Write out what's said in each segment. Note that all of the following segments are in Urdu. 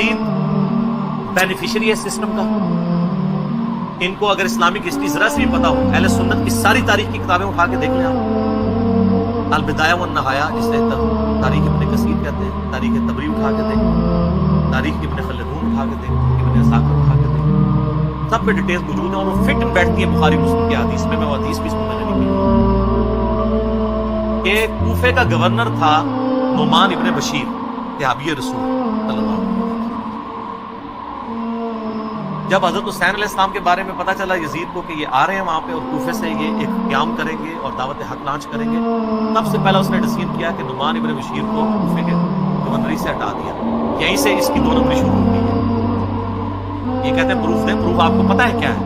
یزید بینیفیشری ہے سسٹم کا. ان کو اگر اسلامک ہسٹری ذرا سے بھی پتا ہو، اہل سنت کی ساری تاریخ کی کتابیں اٹھا کے دیکھ لیں آپ، البدایہ والنہایہ جسے تاریخ ابن کثیر کہتے ہیں، تاریخ طبری اٹھا کے دیکھ، تاریخ ابن خلدون اٹھا کے دیکھ، ابن عساکر اٹھا کے دیکھ، سب پہ ڈیٹیلز موجود ہیں اور وہ فٹ بیٹھتی ہے بخاری مسلم کی حدیث میں. وہ حدیث بھی اس میں نے لکھی کہ کوفے کا گورنر تھا نعمان ابن بشیر صحابی رسول صلی اللہ علیہ وسلم. جب حضرت حسین علیہ السلام کے بارے میں پتا چلا یزید کو کہ یہ آ رہے ہیں وہاں پہ اور کوفے سے یہ ایک قیام کریں گے اور دعوت حق لانچ کریں گے، تب سے پہلا اس نے ڈسیزن کیا کہ نعمان ابن بشیر کو کوفے کے گورنری سے ہٹا دیا. یہیں سے اس کی 2 نمبری شروع ہو گئی ہے. یہ کہتے ہیں پروف دیں، پروف آپ کو پتا ہے کیا ہے؟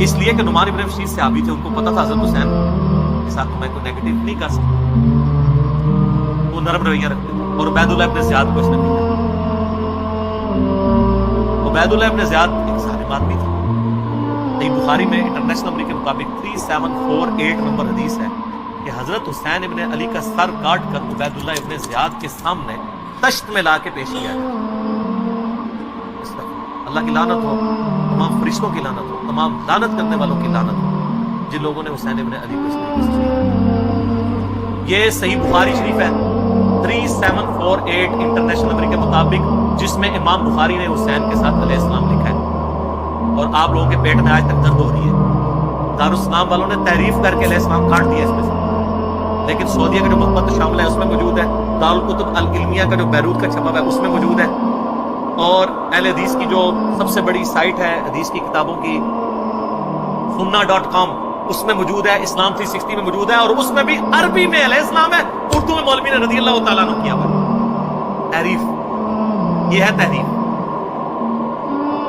اس لیے کہ نعمان ابن بشیر صحابی تھے، ان کو پتا تھا حضرت حسین کے ساتھ تو میں کوئی نیگیٹو نہیں کر سکتا، وہ نرم رویہ رکھتے تھے. اور عبید اللہ ابن زیاد کو اس نے بھیجا. عبید اللہ ابن زیاد ایک ظالم آدمی تھا. صحیح بخاری میں انٹرنیشنل نمبر کے مطابق 3748 نمبر حدیث ہے کہ حضرت حسین ابن علی کا سر کاٹ کر عبید اللہ ابن زیاد کے سامنے تشت میں لا کے پیش کیا گیا. اللہ کی لعنت ہو، تمام فرشتوں کی لعنت ہو، تمام لعنت کرنے والوں کی لعنت ہو جن لوگوں نے حسین ابن علی کو اس طریقے سے شہید. یہ صحیح بخاری شریف ہے 3748 انٹرنیشنل نمبر کے مطابق، جس میں امام بخاری نے حسین کے ساتھ علیہ السلام لکھا ہے. اور آپ لوگوں کے پیٹ میں آج تک درد ہو رہی ہے. دارالسلام والوں نے تعریف کر کے علیہ السلام کاٹ دیا اس میں سے، لیکن سعودیہ کا جو محبت شامل ہے اس میں موجود ہے. دارالکتب العلمیہ کا جو بیروت کا چھپا ہوا ہے اس میں موجود ہے. اور اہل حدیث کی جو سب سے بڑی سائٹ ہے حدیث کی کتابوں کی sunna.com، اس میں موجود ہے. اسلام 360 میں موجود ہے، اور اس میں بھی عربی میں علیہ السلام ہے، اردو میں مولوی نے رضی اللہ تعالیٰ عنہ کیا ہوا. تعریف یہ ہے تحریف.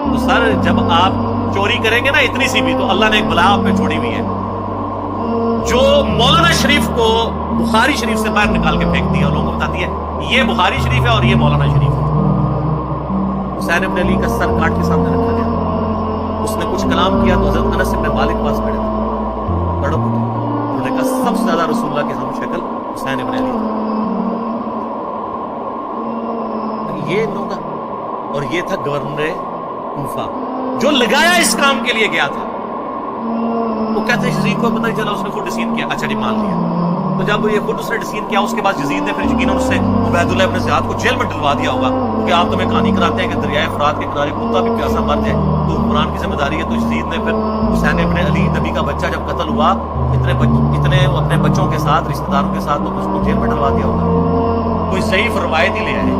تو سر جب آپ چوری کریں گے نا اتنی سی بھی، تو اللہ نے ایک بلا آپ پہ چھوڑی ہوئی ہے جو مولانا شریف کو بخاری شریف سے باہر نکال کے پھینک دیا اور لوگوں کو بتاتی ہے یہ بخاری شریف ہے اور یہ مولانا شریف ہے. حسین ابن علی کا سر کاٹ کے سامنے رکھا گیا. اس نے کچھ کلام کیا تو حضرت انس ابن مالک پاس کھڑے تھے، تڑپ اٹھے. انہوں نے کہا سب سے زیادہ رسول اللہ کے ہم شکل حسین ابن علی تھا. یہ لوگ، اور یہ تھا گورنر کوفہ جو لگایا اس کام کے لیے گیا تھا. وہ کہتے ہیں یزید کو پتہ نہیں چلا، اس نے خود ڈسیزن کیا. اچھا جی مان لیا. تو جب یہ خود اس نے ڈسیزن کیا، اس کے بعد یزید نے پھر یقیناً اس سے عبید اللہ ابن زیاد کو جیل میں ڈلوا دیا ہوگا، کیونکہ آپ تمہیں کہانی کراتے ہیں کہ دریائے فرات کے کنارے کتا بھی پیاسا مر جائے تو قرآن کی ذمہ داری ہے. تو یزید نے پھر حسین ابن علی نبی کا بچہ جب قتل ہوا، اتنے اپنے بچوں کے ساتھ رشتہ داروں کے ساتھ، تو اس کو جیل میں ڈلوا دیا ہوگا. کوئی صحیح روایت ہی لے آئے.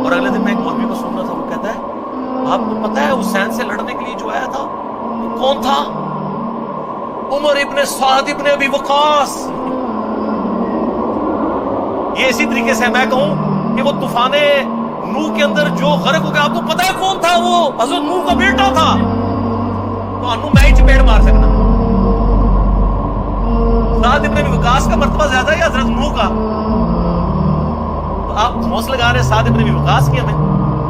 اور اگلے دن میں ایک مولوی کو سن رہا تھا، وہ کہتا ہے آپ کو پتہ ہے حسین سے لڑنے کے لیے جو آیا تھا وہ کون تھا؟ عمر ابن سعد ابن ابی وقاص. یہ اسی طریقے سے میں کہوں کہ وہ طوفان نوح کے اندر جو غرق ہو گیا، آپ کو پتہ ہے کون تھا؟ وہ حضرت نوح کا بیٹا تھا. تو انو میں ہی چپیڑ مار سکتا. سعد ابن ابی وقاص کا مرتبہ زیادہ ہے یا حضرت نوح کا؟ تو آپ موس لگا رہے سعد ابن ابی وقاص کی ہمیں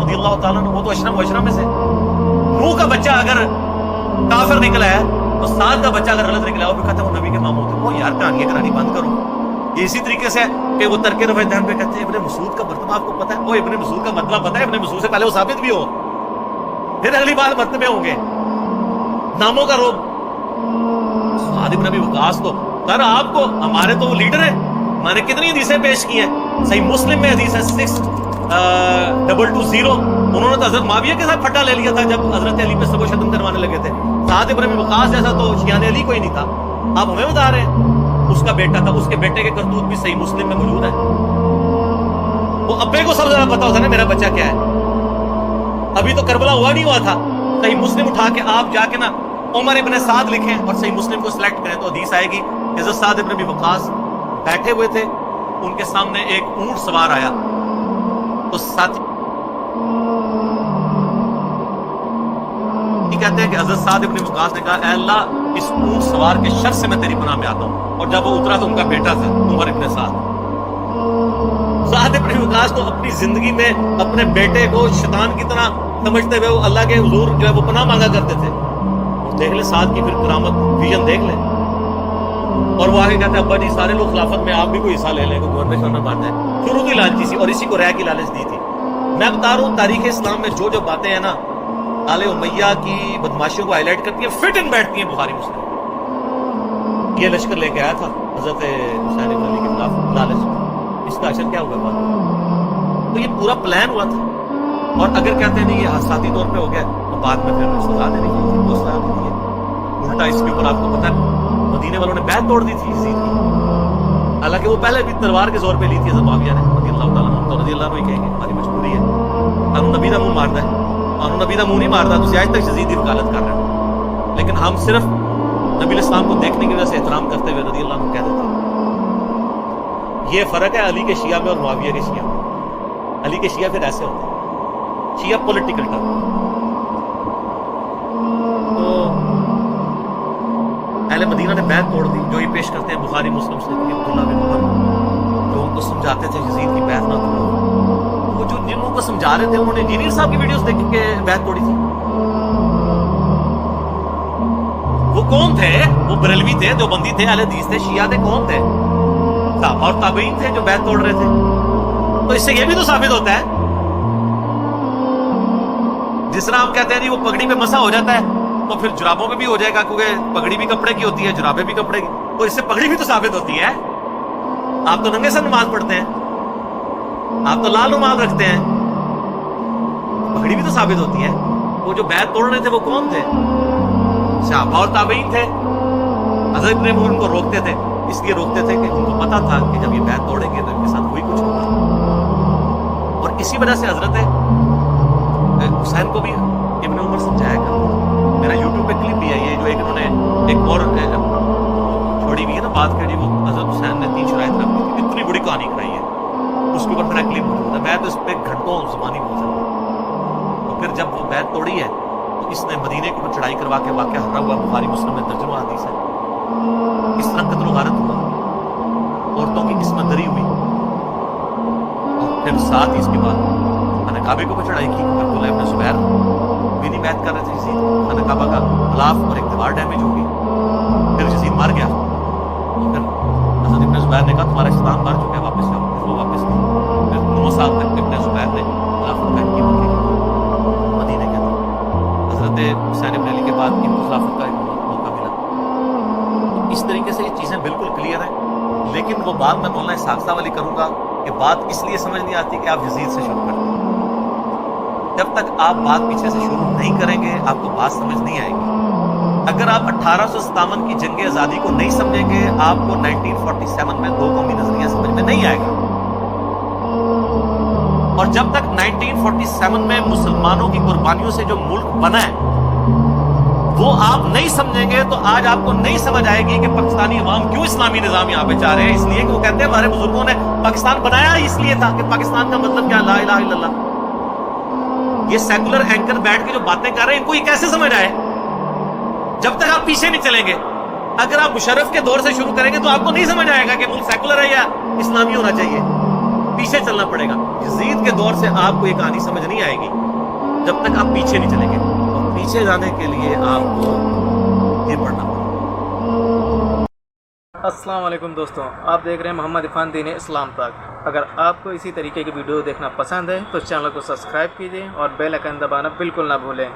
رضی اللہ تعالیٰ عنہ. وہ تو اشرم میں سے. نوح کا بچہ اگر کافر نکلا ہے تو سعد کا بچہ اگر غلط نکلا وہ بھی کہتے ہیں وہ نبی کے ماموں تھے. وہ یار کہانیاں کرانی بند کرو. یہ اسی طریقے سے کہ وہ ترک رفع دین پہ کہتے ہیں ابن مسعود کا مرتبہ آپ کو پتہ ہے؟ وہ ابن مسعود کا مطلب پتہ ہے؟ ابن مسعود سے پہلے وہ ثابت بھی ہو، پھر اگلی بار مرتبے ہوں گے. ناموں کا روب. سعد ابن ابی وقاص تو سر آپ کو، ہمارے تو وہ لیڈر ہیں. میں نے کتنی حدیثیں پیش کی ہیں. صحیح مسلم میں حدیث ہے 6220. انہوں نے تو حضرت معاویہ کے ساتھ پھٹا لے لیا تھا جب حضرت علی پہ سب و شتم کروانے لگے تھے. سعد ابن ابی وقاص جیسا تو شیعان علی کوئی نہیں تھا. آپ ہمیں بتا رہے ہیں اس کا بیٹا تھا. اس کے بیٹے کے کرتوت بھی صحیح مسلم میں موجود ہے. وہ ابے کو سب سے زیادہ پتا ہوتا ہے نا میرا بچہ کیا ہے. ابھی تو کربلا ہوا نہیں ہوا تھا. صحیح مسلم اٹھا کے آپ جا کے نا عمر ابن سعد لکھیں اور صحیح مسلم کو سلیکٹ کریں تو حدیث آئے گی. حضرت سعد ابن ابی وقاص بیٹھے ہوئے تھے، ان کے سامنے ایک اونٹ سوار آیا تو ساتھ کہتے ہیں کہ حضرت سعد ابن وقاص نے کہا اے اللہ اس اونٹ سوار کے شر سے میں تیری پناہ میں آتا ہوں. اور جب وہ اترا تو ان کا بیٹا تھا عمر ابن سعد. سعد ابن وقاص تو اپنی زندگی میں اپنے بیٹے کو شیطان کی طرح سمجھتے ہوئے وہ اللہ کے حضور جو ہے وہ پناہ مانگا کرتے تھے. دیکھ لیں سعد کی پھر کرامت ویژن دیکھ لیں. اور وہ آگے کہتے ہیں ابا جی سارے لوگ خلافت میں آپ بھی کوئی حصہ لے لیں کوئی گورنر شورنر بن جائے. شروع کی لالچی سی اور اسی کو رہ کی لالچ دی تھی. میں بتا رہا ہوں تاریخ اسلام میں جو باتیں ہیں نا آل امیہ کی بدماشیوں کو ہائی لائٹ کرتی ہیں فٹ ان بیٹھتی ہیں بخاری مسلم. یہ لشکر لے کے آیا تھا حضرت حسین ابن علی کے خلاف لالچ میں. اس کا اشر کیا ہوا بات؟ تو یہ پورا پلان ہوا تھا. اور اگر کہتے ہیں نہیں یہ حادثاتی طور پہ ہو گیا تو بعد میں پھر سزا دینی چاہیے وہ سزا دی ہے. الٹا اس کے اوپر آپ کو پتہ ہے مدینے والوں نے بیعت توڑ دی تھی یزید کی. حالانکہ وہ پہلے بھی تلوار کے زور پہ لی تھی حضرت معاویہ نے رضی اللہ تعالیٰ عنہ. تو رضی اللہ عنہ ہی کہیں گے ہماری مجبوری ہے. قانون نبی دا منہ مارتا ہے, قانون نبی دا منہ نہیں مارتا. تو آج تک یزید کی وکالت کر رہے ہیں لیکن ہم صرف نبی الاسلام کو دیکھنے کی وجہ سے احترام کرتے ہوئے رضی اللہ عنہ کہہ دیتے ہیں. یہ فرق ہے علی کے شیعہ میں اور معاویہ کے شیعہ میں. علی کے شیعہ پھر ایسے ہوتے ہیں شیعہ پولیٹیکل ٹرم. تو اہل مدینہ نے بیعت توڑ دی. جو یہ پیش کرتے ہیں بخاری مسلم سے کہ عبداللہ بن عمر جو ان کو سمجھاتے تھے یزید کی بیعت نہ توڑو, وہ جو جن کو سمجھا رہے تھے انہوں نے انجینئر صاحب کی ویڈیوز دیکھ کے بیعت توڑی تھی. وہ کون تھے؟ وہ بریلوی تھے, دیوبندی تھے, اہل حدیث تھے, شیعہ تھے, کون تھے؟ صحابہ اور تابعین تھے جو بیعت توڑ رہے تھے. تو اس سے یہ بھی تو ثابت ہوتا ہے جس طرح ہم کہتے ہیں جی وہ پگڑی پہ مسا ہو جاتا ہے تو پھر جرابوں پہ بھی ہو جائے گا کیونکہ پگڑی بھی کپڑے کی ہوتی ہے, جرابیں بھی کپڑے کی. تو اس سے پگڑی بھی تو ثابت ہوتی ہے. آپ تو ننگے سر نماز پڑھتے ہیں, آپ تو لال رومال رکھتے ہیں, پگڑی بھی تو ثابت ہوتی ہے. وہ جو بیعت توڑ رہے تھے وہ کون تھے؟ صحابہ اور تابعین تھے. حضرت ابن عمر ان کو روکتے تھے, اس لیے روکتے تھے کہ ان کو پتا تھا کہ جب یہ بیعت توڑیں گے تو ان کے ساتھ وہی کچھ ہوگا. اور اسی وجہ سے حضرت حسین کو بھی ابن عمر سمجھایا کرتا. میرا یوٹیوب پہ کلپ بھی ہے یہ جو ایک انہوں نے ایک اور چھوڑی ہوئی ہے نا بات کری, وہ حضرت حسین نے 3 شرائط رکھ دی تھی, اتنی بڑی کہانی کرائی ہے. اس کے اوپر میرا کلپ موجود ہے. میں تو اس پہ گھنٹوں زبانی بول سکتا ہوں. تو پھر جب وہ بیعت توڑی ہے تو اس نے مدینے کے اوپر چڑھائی کروا کے واقعہ ہرا ہوا بخاری مسلم میں درجنوں حدیث ہے. کس طرح قتل و غارت ہوا, عورتوں کی قسمت دری ہوئی, اور پھر ساتھ ہی اس کے بعد خانہ کعبے کو چڑھائی کی. عبداللہ ابن زبیر بھی نہیں بیعت کر رہے تھے یزید. خانہ کعبہ کا غلاف اور ایک دیوار ڈیمیج ہو گئی, پھر یزید مار گیا. پھر حضرت ابن زبیر نے کہا تمہارا اسلام مار چکا ہے, واپس جاؤ. پھر وہ واپس گئے. پھر 9 سال تک ابن زبیر نے خلافت قائم کی مدینے کے اندر. حضرت حسین ابن علی کے بعد ان کو خلافت کا موقع ملا. تو اس طریقے سے یہ چیزیں بالکل کلیئر ہیں. لیکن وہ بات میں مولانا اسحاق صاحب والی کروں گا کہ بات اس لیے سمجھ نہیں آتی کہ آپ یزید سے شروع کریں. جب تک آپ بات پیچھے سے شروع نہیں کریں گے آپ کو بات سمجھ نہیں آئے گی. اگر آپ 1857 کی جنگ آزادی کو نہیں سمجھیں گے آپ کو 1947 میں 2 قومی نظریہ سمجھ میں نہیں آئے گا. اور جب تک 1947 میں مسلمانوں کی قربانیوں سے جو ملک بنا ہے وہ آپ نہیں سمجھیں گے تو آج آپ کو نہیں سمجھ آئے گی کہ پاکستانی عوام کیوں اسلامی نظام یہاں پہ چاہ رہے ہیں. اس لیے کہ وہ کہتے ہیں ہمارے بزرگوں نے پاکستان بنایا اس لیے تھا کہ پاکستان کا مطلب کیا, لا الہ الا اللہ. یہ سیکولر اینکر بیٹھ کے جو باتیں کر رہے ہیں ان کو یہ کیسے سمجھ آئے جب تک آپ پیچھے نہیں چلیں گے. اگر آپ مشرف کے دور سے شروع کریں گے تو آپ کو نہیں سمجھ آئے گا کہ ملک سیکولر ہے یا اسلامی ہونا چاہیے. پیچھے چلنا پڑے گا. یزید کے دور سے آپ کو یہ کہانی سمجھ نہیں آئے گی جب تک آپ پیچھے نہیں چلیں گے. اور پیچھے جانے کے لیے آپ کو یہ پڑھنا پڑے. السلام علیکم دوستوں, آپ دیکھ رہے ہیں محمد عرفان دین اسلام تک. اگر آپ کو اسی طریقے کی ویڈیو دیکھنا پسند ہے تو چینل کو سبسکرائب کیجیے اور بیل آئیکن دبانا بالکل نہ بھولیں.